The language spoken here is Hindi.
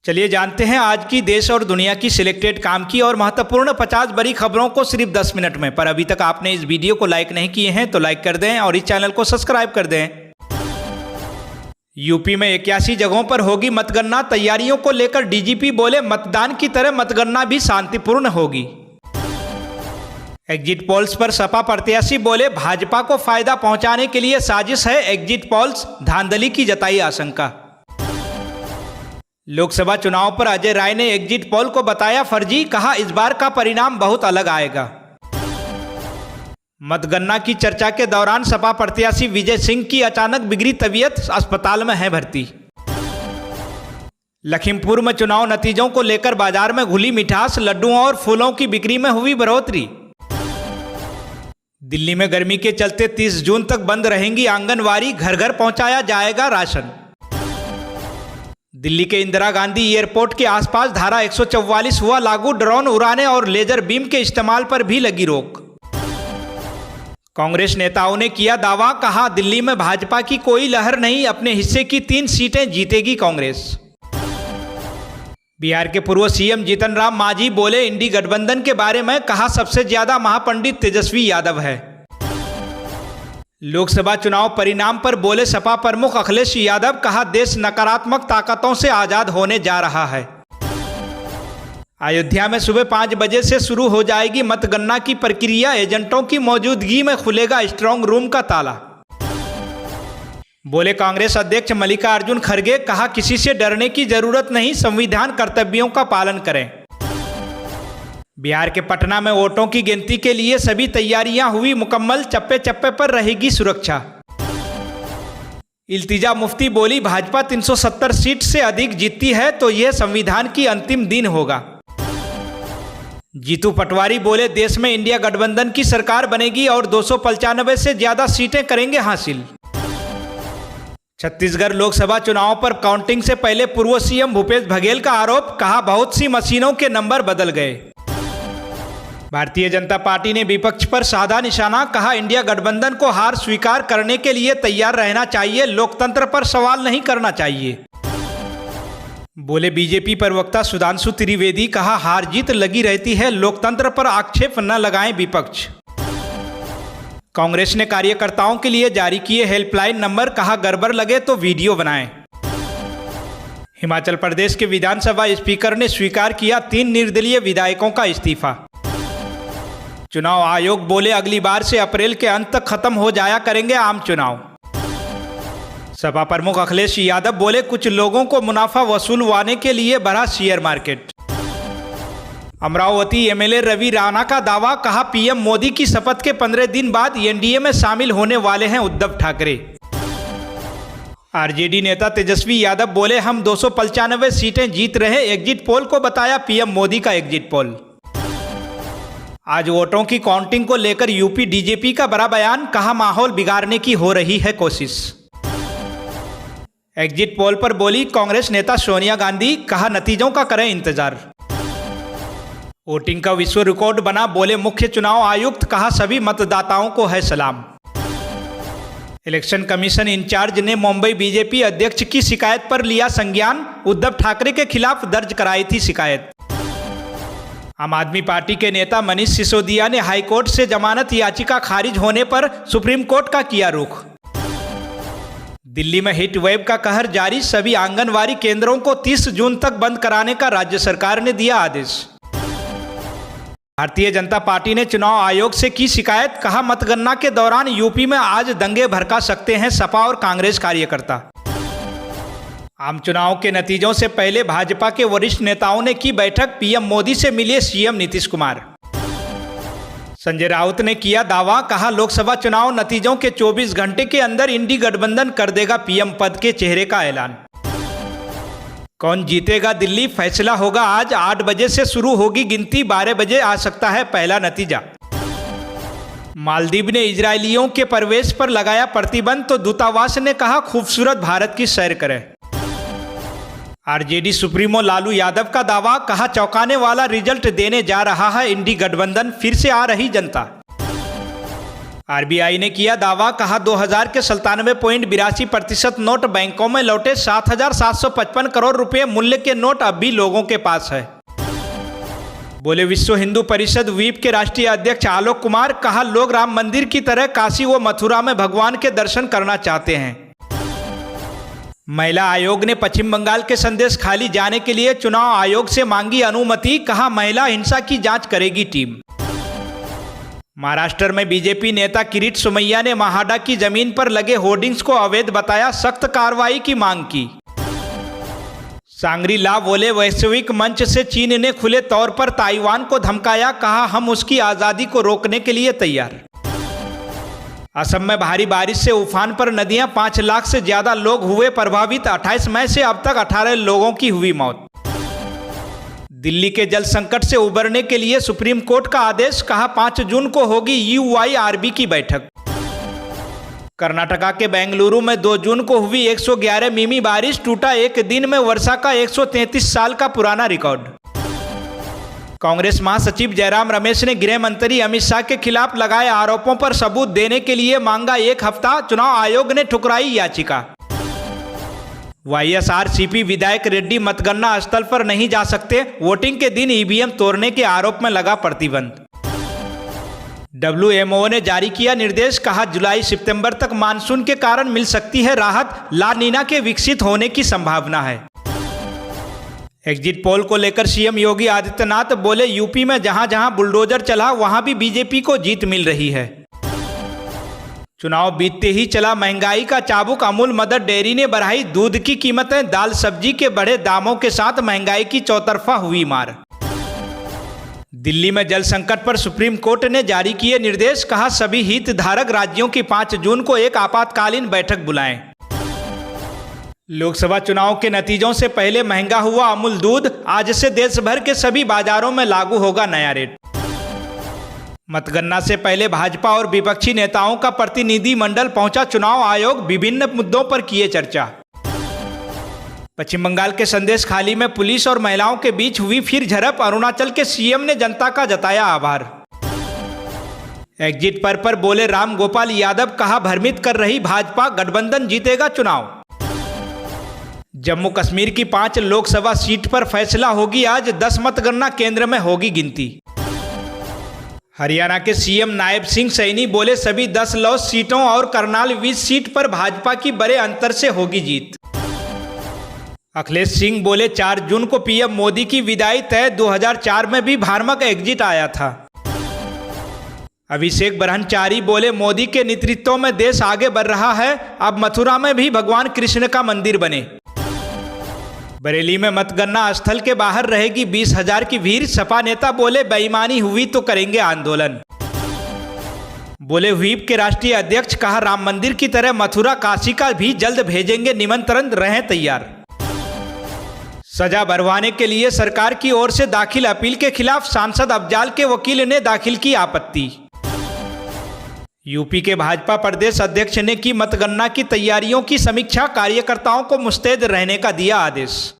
चलिए जानते हैं आज की देश और दुनिया की सिलेक्टेड काम की और महत्वपूर्ण 50 बड़ी खबरों को सिर्फ 10 मिनट में। पर अभी तक आपने इस वीडियो को लाइक नहीं किए हैं तो लाइक कर दें और इस चैनल को सब्सक्राइब कर दें। यूपी में 81 जगहों पर होगी मतगणना। तैयारियों को लेकर डीजीपी बोले, मतदान की तरह मतगणना भी शांतिपूर्ण होगी। एग्जिट पोल्स पर सपा प्रत्याशी बोले, भाजपा को फायदा पहुंचाने के लिए साजिश है। एग्जिट पोल्स धांधली की जताई आशंका। लोकसभा चुनाव पर अजय राय ने एग्जिट पोल को बताया फर्जी, कहा इस बार का परिणाम बहुत अलग आएगा। मतगणना की चर्चा के दौरान सपा प्रत्याशी विजय सिंह की अचानक बिगड़ी तबीयत, अस्पताल में है भर्ती। लखीमपुर में चुनाव नतीजों को लेकर बाजार में घुली मिठास, लड्डुओं और फूलों की बिक्री में हुई बढ़ोतरी। दिल्ली में गर्मी के चलते 30 जून तक बंद रहेंगी आंगनवाड़ी, घर घर पहुंचाया जाएगा राशन। दिल्ली के इंदिरा गांधी एयरपोर्ट के आसपास धारा 144 हुआ लागू, ड्रोन उड़ाने और लेजर बीम के इस्तेमाल पर भी लगी रोक। कांग्रेस नेताओं ने किया दावा, कहा दिल्ली में भाजपा की कोई लहर नहीं, अपने हिस्से की 3 सीटें जीतेगी कांग्रेस। बिहार के पूर्व सीएम जीतन राम मांझी बोले इंडी गठबंधन के बारे में, कहा सबसे ज्यादा महापंडित तेजस्वी यादव है। लोकसभा चुनाव परिणाम पर बोले सपा प्रमुख अखिलेश यादव, कहा देश नकारात्मक ताकतों से आजाद होने जा रहा है। अयोध्या में सुबह 5 बजे से शुरू हो जाएगी मतगणना की प्रक्रिया, एजेंटों की मौजूदगी में खुलेगा स्ट्रांग रूम का ताला। बोले कांग्रेस अध्यक्ष मल्लिकार्जुन खड़गे, कहा किसी से डरने की जरूरत नहीं, संविधान कर्तव्यों का पालन करें। बिहार के पटना में वोटों की गिनती के लिए सभी तैयारियां हुई मुकम्मल, चप्पे चप्पे पर रहेगी सुरक्षा। इल्तिजा मुफ्ती बोली, भाजपा 370 सीट से अधिक जीतती है तो यह संविधान की अंतिम दिन होगा। जीतू पटवारी बोले, देश में इंडिया गठबंधन की सरकार बनेगी और 295 से ज्यादा सीटें करेंगे हासिल। छत्तीसगढ़ लोकसभा चुनाव पर काउंटिंग से पहले पूर्व सीएम भूपेश बघेल का आरोप, कहा बहुत सी मशीनों के नंबर बदल गए। भारतीय जनता पार्टी ने विपक्ष पर साधा निशाना, कहा इंडिया गठबंधन को हार स्वीकार करने के लिए तैयार रहना चाहिए, लोकतंत्र पर सवाल नहीं करना चाहिए। बोले बीजेपी प्रवक्ता सुधांशु त्रिवेदी, कहा हार जीत लगी रहती है, लोकतंत्र पर आक्षेप न लगाएं विपक्ष। कांग्रेस ने कार्यकर्ताओं के लिए जारी किए हेल्पलाइन नंबर, कहा गड़बड़ लगे तो वीडियो बनाएं। हिमाचल प्रदेश के विधानसभा स्पीकर ने स्वीकार किया 3 निर्दलीय विधायकों का इस्तीफा। चुनाव आयोग बोले अगली बार से अप्रैल के अंत तक खत्म हो जाया करेंगे आम चुनाव। सपा प्रमुख अखिलेश यादव बोले, कुछ लोगों को मुनाफा वसूलवाने के लिए बढ़ा share market. Amravati MLA Ravi Rana का दावा, कहा पीएम मोदी की शपथ के 15 दिन बाद एनडीए में शामिल होने वाले हैं उद्धव ठाकरे। आरजेडी नेता तेजस्वी यादव बोले, हम 295 सीटें जीत रहे, एग्जिट पोल को बताया पीएम मोदी का एग्जिट पोल। आज वोटों की काउंटिंग को लेकर यूपी डीजीपी का बड़ा बयान, कहा माहौल बिगाड़ने की हो रही है कोशिश। एग्जिट पोल पर बोली कांग्रेस नेता सोनिया गांधी, कहा नतीजों का करें इंतजार। वोटिंग का विश्व रिकॉर्ड बना, बोले मुख्य चुनाव आयुक्त, कहा सभी मतदाताओं को है सलाम। इलेक्शन कमीशन इंचार्ज ने मुंबई बीजेपी अध्यक्ष की शिकायत पर लिया संज्ञान, उद्धव ठाकरे के खिलाफ दर्ज कराई थी शिकायत। आम आदमी पार्टी के नेता मनीष सिसोदिया ने हाईकोर्ट से जमानत याचिका खारिज होने पर सुप्रीम कोर्ट का किया रुख। दिल्ली में हीट वेव का कहर जारी, सभी आंगनवाड़ी केंद्रों को 30 जून तक बंद कराने का राज्य सरकार ने दिया आदेश। भारतीय जनता पार्टी ने चुनाव आयोग से की शिकायत, कहा मतगणना के दौरान यूपी में आज दंगे भड़का सकते हैं सपा और कांग्रेस कार्यकर्ता। आम चुनाव के नतीजों से पहले भाजपा के वरिष्ठ नेताओं ने की बैठक, पीएम मोदी से मिले सीएम नीतीश कुमार। संजय राउत ने किया दावा, कहा लोकसभा चुनाव नतीजों के 24 घंटे के अंदर इंडी गठबंधन कर देगा पीएम पद के चेहरे का ऐलान। कौन जीतेगा दिल्ली, फैसला होगा आज, 8 बजे से शुरू होगी गिनती, 12 बजे आ सकता है पहला नतीजा। मालदीव ने इजरायलियों के प्रवेश पर लगाया प्रतिबंध, तो दूतावास ने कहा खूबसूरत भारत की सैर करें। आरजेडी सुप्रीमो लालू यादव का दावा, कहा चौंकाने वाला रिजल्ट देने जा रहा है इंडी गठबंधन, फिर से आ रही जनता। आरबीआई ने किया दावा, कहा 2000 के 97.82% नोट बैंकों में लौटे। 7,755 करोड़ रुपए मूल्य के नोट अब भी लोगों के पास है। बोले विश्व हिंदू परिषद वीप के राष्ट्रीय अध्यक्ष आलोक कुमार, कहा लोग राम मंदिर की तरह काशी व मथुरा में भगवान के दर्शन करना चाहते हैं। महिला आयोग ने पश्चिम बंगाल के संदेश खाली जाने के लिए चुनाव आयोग से मांगी अनुमति, कहा महिला हिंसा की जांच करेगी टीम। महाराष्ट्र में बीजेपी नेता किरीट सोमैया ने महाडा की जमीन पर लगे होर्डिंग्स को अवैध बताया, सख्त कार्रवाई की मांग की। सांग्री ला बोले वैश्विक मंच से चीन ने खुले तौर पर ताइवान को धमकाया, कहा हम उसकी आज़ादी को रोकने के लिए तैयार। असम में भारी बारिश से उफान पर नदियां, 5 लाख से ज्यादा लोग हुए प्रभावित। 28 मई से अब तक 18 लोगों की हुई मौत। दिल्ली के जल संकट से उबरने के लिए सुप्रीम कोर्ट का आदेश, कहा 5 जून को होगी यूआईआरबी की बैठक। कर्नाटका के बेंगलुरु में 2 जून को हुई 111 मिमी बारिश, टूटा एक दिन में वर्षा का 133 साल का पुराना रिकॉर्ड। कांग्रेस महासचिव जयराम रमेश ने गृह मंत्री अमित शाह के खिलाफ लगाए आरोपों पर सबूत देने के लिए मांगा 1 हफ्ता। चुनाव आयोग ने ठुकराई याचिका। वाईएसआरसीपी विधायक रेड्डी मतगणना स्थल पर नहीं जा सकते, वोटिंग के दिन ईवीएम तोड़ने के आरोप में लगा प्रतिबंध। डब्ल्यूएमओ ने जारी किया निर्देश, कहा जुलाई सितंबर तक मानसून के कारण मिल सकती है राहत, ला नीना के विकसित होने की संभावना है। एग्जिट पोल को लेकर सीएम योगी आदित्यनाथ बोले यूपी में जहां जहां बुलडोजर चला वहां भी बीजेपी को जीत मिल रही है। चुनाव बीतते ही चला महंगाई का चाबुक, अमूल मदर डेयरी ने बढ़ाई दूध की कीमतें, दाल सब्जी के बढ़े दामों के साथ महंगाई की चौतरफा हुई मार। दिल्ली में जल संकट पर सुप्रीम कोर्ट ने जारी किए निर्देश, कहा सभी हितधारक राज्यों की 5 जून को एक आपातकालीन बैठक बुलाएं। लोकसभा चुनाव के नतीजों से पहले महंगा हुआ अमूल दूध, आज से देश भर के सभी बाजारों में लागू होगा नया रेट। मतगणना से पहले भाजपा और विपक्षी नेताओं का प्रतिनिधिमंडल पहुंचा चुनाव आयोग, विभिन्न मुद्दों पर किए चर्चा। पश्चिम बंगाल के संदेश खाली में पुलिस और महिलाओं के बीच हुई फिर झड़प, अरुणाचल के सीएम ने जनता का जताया आभार। एग्जिट पर बोले राम गोपाल यादव, कहा भ्रमित कर रही भाजपा, गठबंधन जीतेगा चुनाव। जम्मू कश्मीर की 5 लोकसभा सीट पर फैसला होगी आज, 10 मतगणना केंद्र में होगी गिनती। हरियाणा के सीएम नायब सिंह सैनी बोले सभी 10 लॉस सीटों और करनाल 20 सीट पर भाजपा की बड़े अंतर से होगी जीत। अखिलेश सिंह बोले 4 जून को पीएम मोदी की विदाई तय, 2004 में भी भ्रामक एग्जिट आया था। अभिषेक ब्रह्मचारी बोले मोदी के नेतृत्व में देश आगे बढ़ रहा है, अब मथुरा में भी भगवान कृष्ण का मंदिर बने। बरेली में मतगणना स्थल के बाहर रहेगी 20,000 की भीड़, सपा नेता बोले बेईमानी हुई तो करेंगे आंदोलन। बोले व्हीप के राष्ट्रीय अध्यक्ष, कहा राम मंदिर की तरह मथुरा काशी का भी जल्द भेजेंगे निमंत्रण, रहें तैयार। सजा बढ़वाने के लिए सरकार की ओर से दाखिल अपील के खिलाफ सांसद अफजाल के वकील ने दाखिल की आपत्ति। यूपी के भाजपा प्रदेश अध्यक्ष ने की मतगणना की तैयारियों की समीक्षा, कार्यकर्ताओं को मुस्तैद रहने का दिया आदेश।